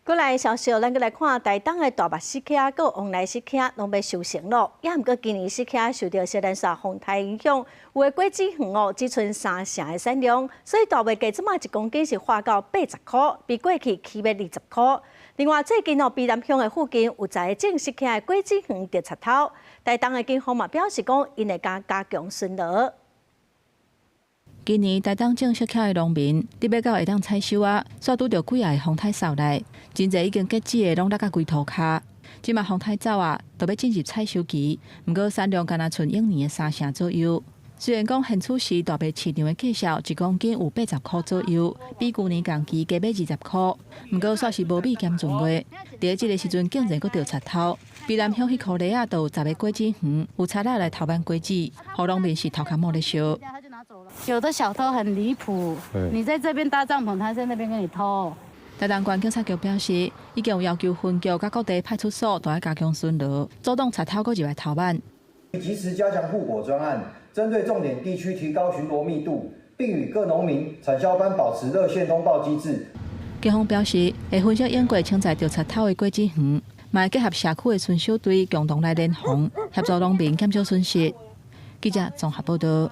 过来消息，咱过来看台东的大目石溪，佮往来石溪拢要收成咯。也毋过今年石溪受到小连沙风台影响，有的果子园哦只剩3成的产量，所以大卖价即卖1公斤是花到80块，比过去起要20块。另外，最近哦，卑南乡的附近有一个种石溪的果子园跌插头，台东的警方嘛表示讲，因会加强巡逻。 今年台东种石溪的农民，伫要到下当采收啊，煞拄着几下风台扫来，真侪已经结籽的拢落甲规涂骹。即马风台走啊，就要进入采收期，毋过产量敢若剩往年的3成左右。虽然讲现此时大卖市场的价销1公斤有80块左右，比去年同期加买20块，毋过煞是无比减准卖。伫即个时阵，竟然阁掉插头。卑南乡迄块地啊，都有10个果子园，有贼仔来偷办果子，互农民是头壳摸咧烧。 有的小偷很离谱，你在这边搭帐篷，他在那边跟你偷。台东县警察局表示，已经有要求分局甲各地派出所都要加强巡逻，主动查偷过入来偷办。及时加强护果专案，针对重点地区提高巡逻密度，并与各农民、产销班保持热线通报机制。警方表示，会分析英过清在调查偷的果子园，嘛会结合社区的巡守队共同来联防，协助农民减少损失。记者综合报道。